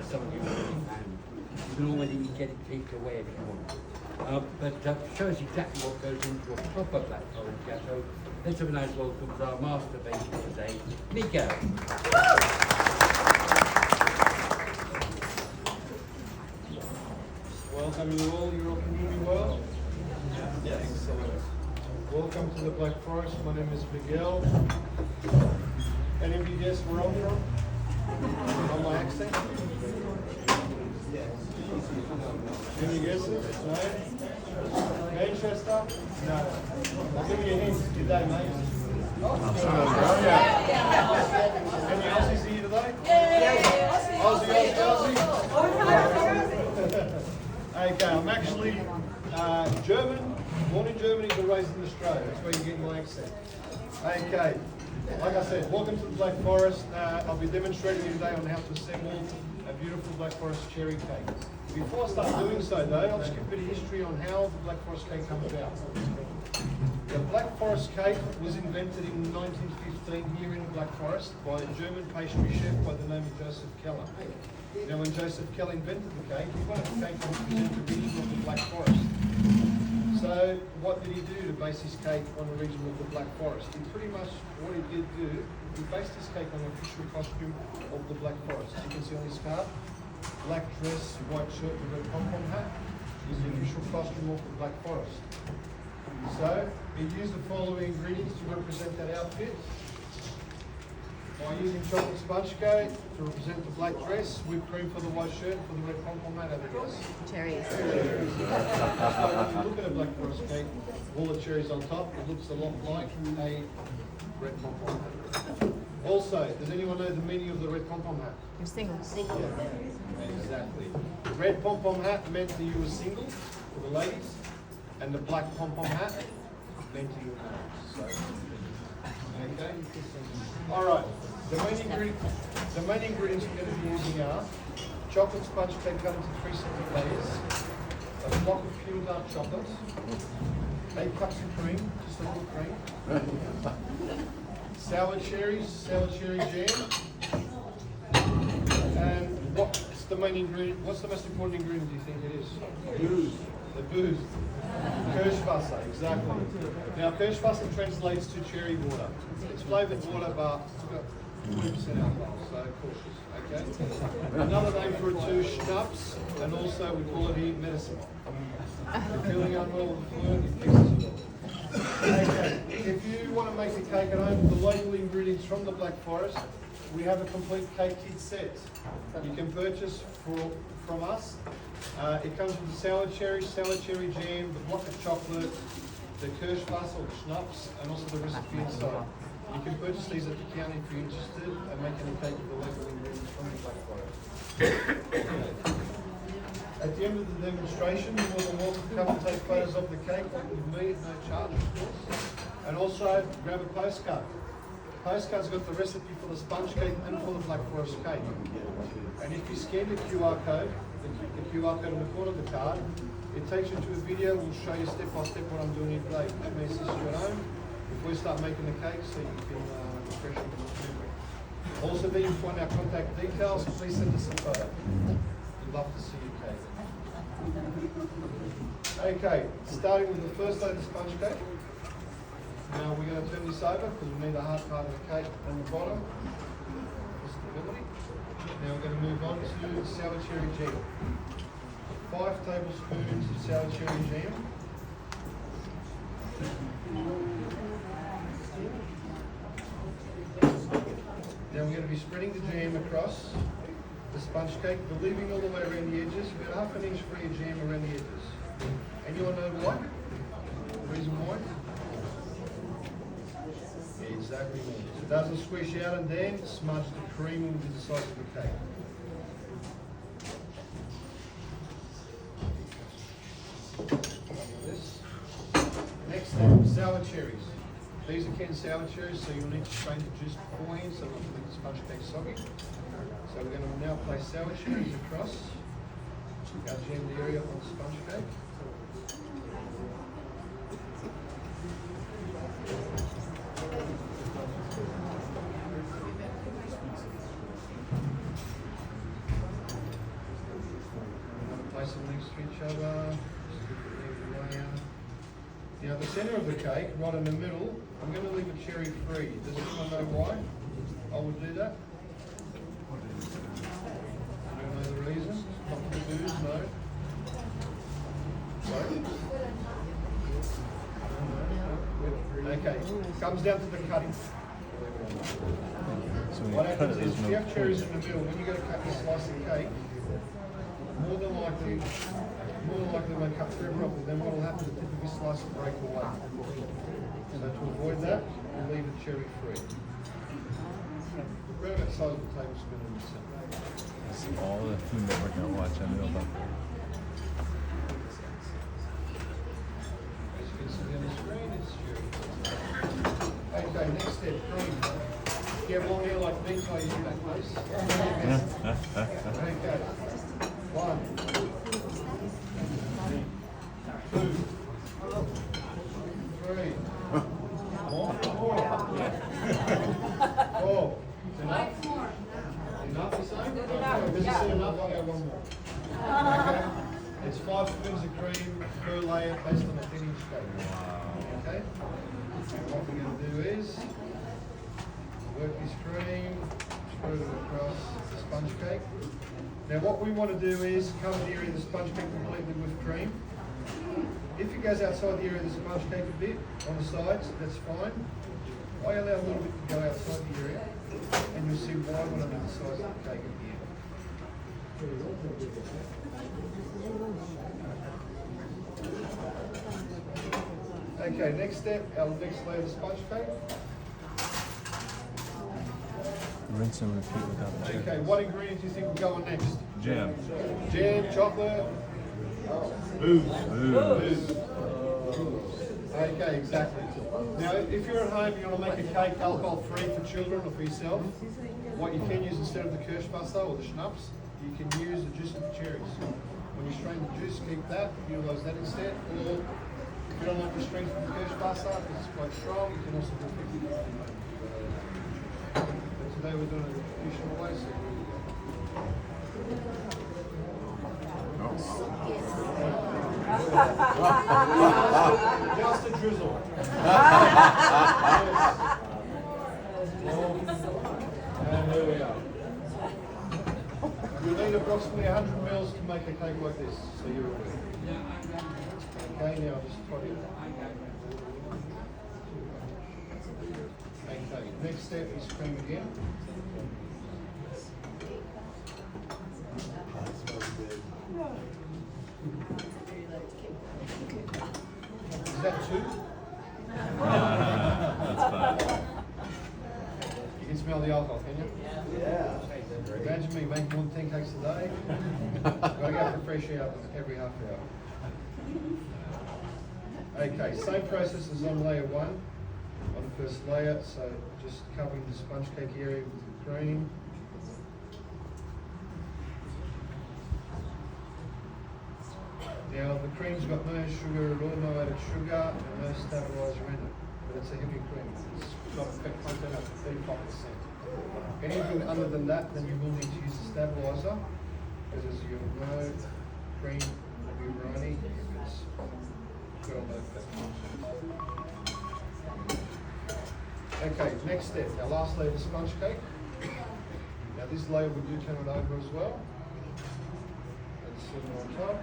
some of you and you can already get it taken away if you want. But shows exactly what goes into a proper black forest gâteau. Let's have a nice welcome to our master baker today, Miguel. Welcome you all, you're all doing well? Yeah, excellent. Welcome to the Black Forest. My name is Miguel. Any of you guess where I'm from? On my accent? Any guesses? No? Manchester? No. I'll give you a hint. Good day, mate. Any Aussies here today? Aussie. Okay, I'm actually German, born in Germany but raised in Australia. That's where you get my accent. Okay, like I said, welcome to the Black Forest. I'll be demonstrating you today on how to assemble a beautiful Black Forest cherry cake. Before I start doing so though, I'll just give a bit of history on how the Black Forest cake comes about. The Black Forest cake was invented in 1915 here in the Black Forest by a German pastry chef by the name of Joseph Keller. Now when Joseph Keller invented the cake, he wanted the cake to represent the region of the Black Forest. So what did he do to base his cake on the region of the Black Forest? He pretty much, what he did do, he based his cake on the official costume of the Black Forest. As you can see on this card, black dress, white shirt with a pom-pom hat is the official costume of the Black Forest. So he used the following ingredients to represent that outfit. By using chocolate sponge cake to represent the black dress, whipped cream for the white shirt, for the red pom-pom hat, Cherries. So when you look at a Black Forest cake, all the cherries on top, it looks a lot like a red pom-pom hat. Also, does anyone know the meaning of the red pom-pom hat? You're single. Yeah, exactly. The red pom-pom hat meant that you were single, for the ladies, and the black pom-pom hat meant that you were married. So, okay. All right. The main ingredients we're going to be using are chocolate sponge cake cut into 3 separate layers, a block of pure dark chocolate, 8 cups of cream, just a little cream, sour cherry jam, and what's the main ingredient? What's the most important ingredient do you think it is? Booze. The booze. Kirschwasser, exactly. Now Kirschwasser translates to cherry water. It's flavoured water, but it's got 20% alcohol, so cautious, okay? Another name for it too, schnapps, and also we call it here medicine. If you're feeling unwell with the flu, it fixes it all. Okay, if you want to make a cake at home with the local ingredients from the Black Forest, we have a complete cake kit set. You can purchase from us. It comes with the sour cherry jam, the block of chocolate, the Kirschwasser or schnapps, and also the recipe inside. You can purchase these at the counter if you're interested and make any cake with the local ingredients from the Black Forest. At the end of the demonstration, you're more than welcome to come and take photos of the cake with me at no charge, of course. And also grab a postcard. The postcard's got the recipe for the sponge cake and for the Black Forest cake. And if you scan the QR code, the QR code on the corner of the card, it takes you to a video. We'll show you step by step what I'm doing here today, which may assist you at home before you start making the cake, so you can refresh your memory. Also, there you find our contact details. Please send us a photo. We'd love to see your cake. Okay, starting with the first layer of sponge cake. Now we're going to turn this over because we need the hard part of the cake on the bottom for stability. Now we're going to move on to sour cherry jam. 5 tablespoons of sour cherry jam. Now we're going to be spreading the jam across the sponge cake, but leaving all the way around the edges, about half an inch free of jam around the edges. Anyone know why? The reason why? Exactly. So it doesn't squish out and then smudge the cream will be the size of the cake. This. Next step, sour cherries. These are canned sour cherries, so you'll need to strain the juice beforehand so we can make the sponge cake soggy. So we're going to now place sour cherries across our jammed area on the sponge cake. Place them next to each other. Just a different layer. Now the centre of the cake, right in the middle, I'm going to leave it cherry free. Does anyone know why I would do that? Do you know the reason? Not for the booze, no. Sorry? Okay, comes down to the cutting. So when What you cut happens it, is, there's if you no have cherries point. in the middle, when you go to cut your slice of cake, more than likely when cut through properly, then what will happen is the tip of your slice will break away. So to avoid that, we'll leave it cherry free. Around that size of a tablespoon in the center. That's all the Food Network I watch. I know about that. As you can see on the screen, it's cherry. Okay, next step, cream. Do you have long hair like me? Can I use that, please? Okay. 1, 2, 3. More? 4. Enough? Enough, you say? Okay. This is enough, I'll go one more. Okay? It's 5 spoons of cream per layer based on a 10-inch cake. Okay? And what we're going to do is work this cream, spread it across the sponge cake. Now what we want to do is cover the area of the sponge cake completely with cream. If it goes outside the area of the sponge cake a bit, on the sides, that's fine. I allow a little bit to go outside the area, and you'll see why when I do the size of the cake at the end. Okay, next step, our next layer of the sponge cake. Rinse and repeat without the Okay, what ingredients do you think will go on next? jam. Jam, chocolate, Booze. booze. Okay, exactly. Now, if you're at home, you want to make a cake alcohol-free for children or for yourself, what you can use instead of the Kirschwasser or the schnapps, you can use the juice of the cherries. When you strain the juice, keep that, utilize that instead. Or if you don't like the strength of the Kirschwasser, because it's quite strong, you can also do 50-50. But today we're doing it the traditional way, so here we go. Just a drizzle. And there we are. You need approximately 100 mils to make a cake like this, so you're aware. Okay, now just try it. Okay, next step is cream again. Is that 2? That's fine. You can smell the alcohol, can you? Yeah. Imagine me making more than 10 cakes a day. Gotta go for fresh air every half hour. Okay, same process as on layer 1, on the first layer, so just covering the sponge cake area with the cream. Now the cream's got no sugar at all, no added sugar, and no stabiliser in it. But it's a heavy cream. It's got a fat content up to 35%. Anything other than that, then you will need to use a stabiliser, because as you know, cream will be runny if it's got a low fat content. Okay, next step, our last layer of sponge cake. Now this layer we do turn it over as well. Let's sit it on top.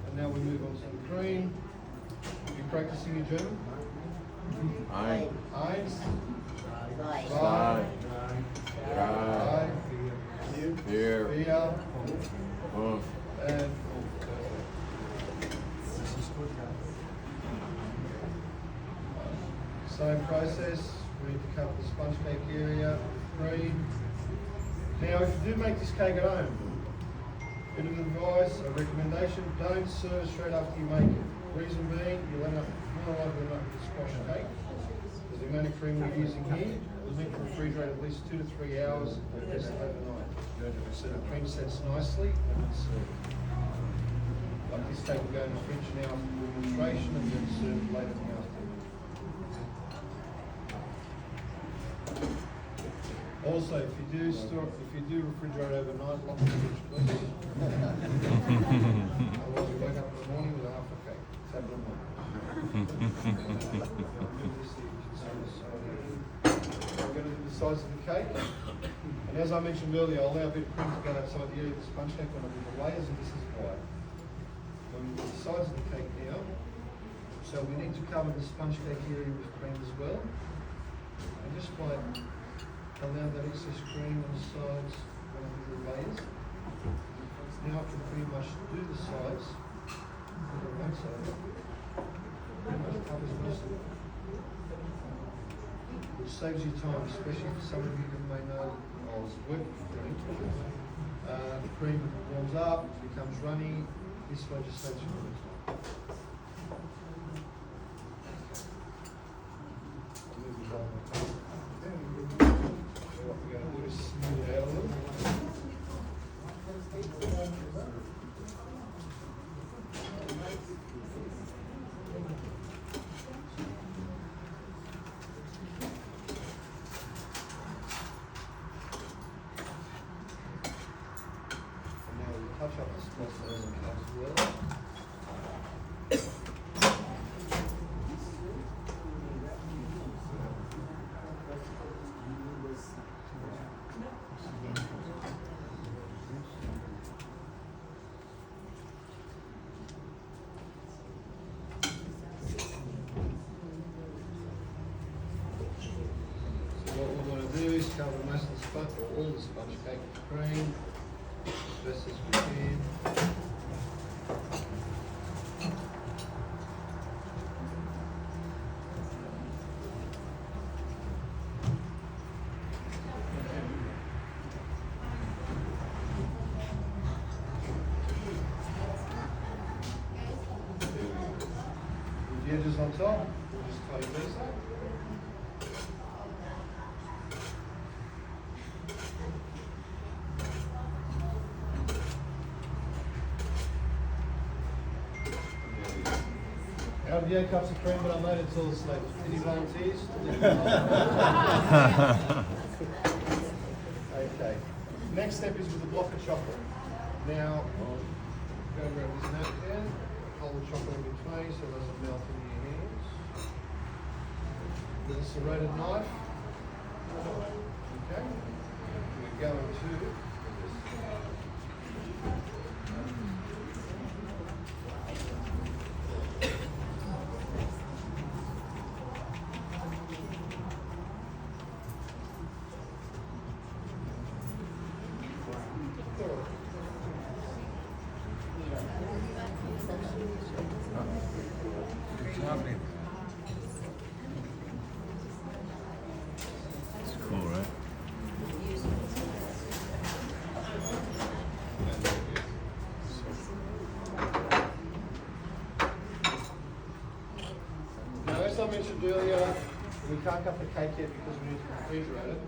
And now we move on to the cream. You practicing your German? Ein. Eins, Zwei. zwei, Drei. vier, Vier. Fünf. and same process. We need to cover the sponge cake area, cream. Now, if you do make this cake at home, bit of advice, a recommendation: don't serve straight after you make it. Reason being, you'll end up more likely than not with a squash cake. Because the amount of cream we're using here will need to refrigerate at least 2 to 3 hours and best overnight. So the cream sets nicely and it's like this cake will go in the fridge now after the demonstration and then served later in the afternoon. Also, if you do refrigerate overnight, lock the fridge, please. Otherwise, we wake up in the morning with half a cake. It's happened. We're going to do the size of the cake. And as I mentioned earlier, I'll allow a bit of cream to go outside the area of the sponge cake when I do the layers, and this is why. When we do the size of the cake now, so we need to cover the sponge cake area with cream as well. And just by allow that excess cream on the sides when I do the layers. Now I can pretty much do the sides. Pretty much covers most of it. Which saves you time, especially for some of you who may know I was working with cream. The cream warms up, becomes runny. This way just saves you time. What we're going to do is smooth it out a little. And now we touch up the spots that doesn't cut as well. What we're going to do is cover most of the sponge, or all the sponge cake with cream, as best as we can. With the edges on top, we'll just tidy these up. Out of the 8 cups of cream that I made, it's all slate. Any volunteers? Okay. Next step is with the block of chocolate. Now, go and grab this napkin, hold the chocolate in between so it doesn't melt in your hands. With a serrated knife. Okay. We're going to It's cool, right? Now, as I mentioned earlier, we can't cut the cake yet because we need to refrigerate it.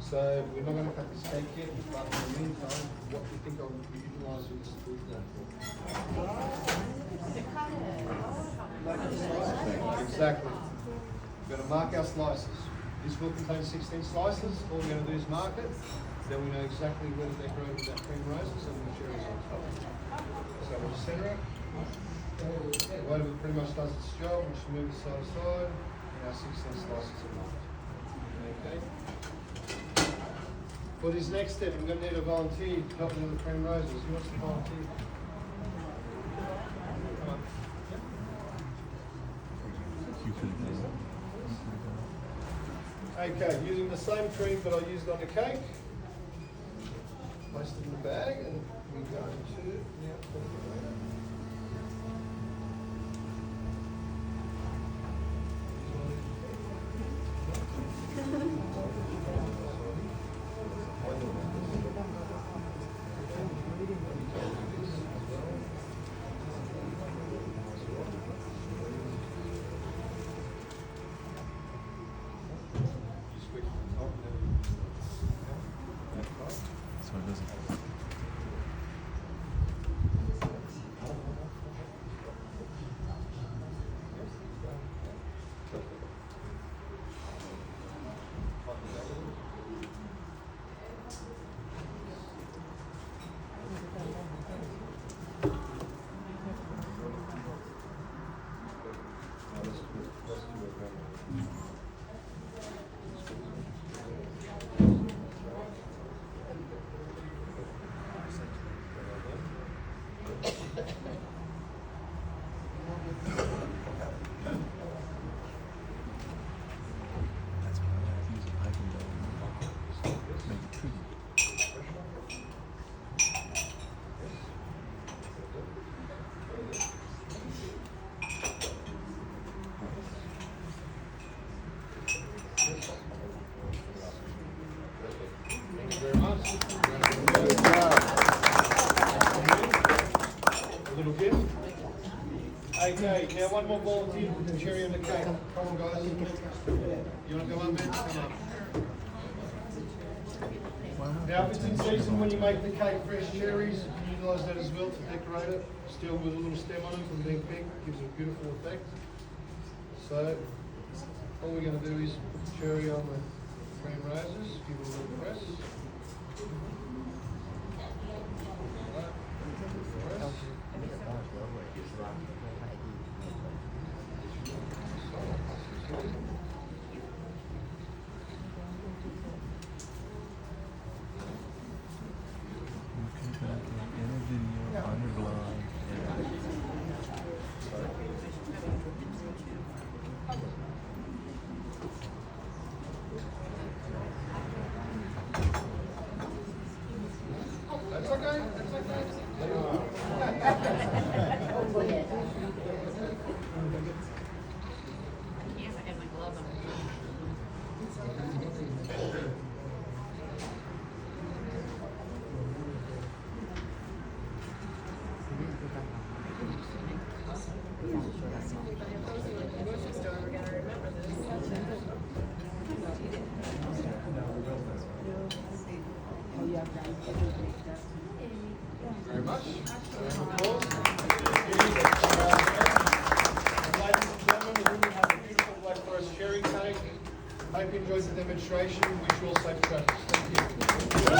So we're not going to cut this cake yet, but in the meantime, what do you think I'll be utilising this food for? Exactly. We're going to mark our slices. This will contain 16 slices. All we're going to do is mark it. Then we know exactly where to decorate with that cream roses and the cherries on top. So we'll center it. The way it pretty much does its job, we'll just move it side to side, and our 16 slices are marked. Okay. For this next step, I'm going to need a volunteer to help me with the cream roses. Who wants to volunteer? Come on. You could have done Okay, using the same cream that I used on the cake, place it in the bag, and we go to now. so it doesn't. very much. A little gift. Okay, now one more volunteer with the cherry on the cake. Come on, guys. You want to go on, Ben? Come on. Now, if it's in season when you make the cake fresh cherries, you can utilise that as well to decorate it. Still with a little stem on them from being picked, gives it a beautiful effect. So, all we're going to do is put the cherry on the cream roses, give it a little press. In a video on your blog. That's okay, that's okay. Yes, I had my glove on. Very much. Round of applause. Ladies and gentlemen, we have a beautiful Black Forest cherry cake. Hope you enjoyed the demonstration. Wish you all safe travels. Thank you.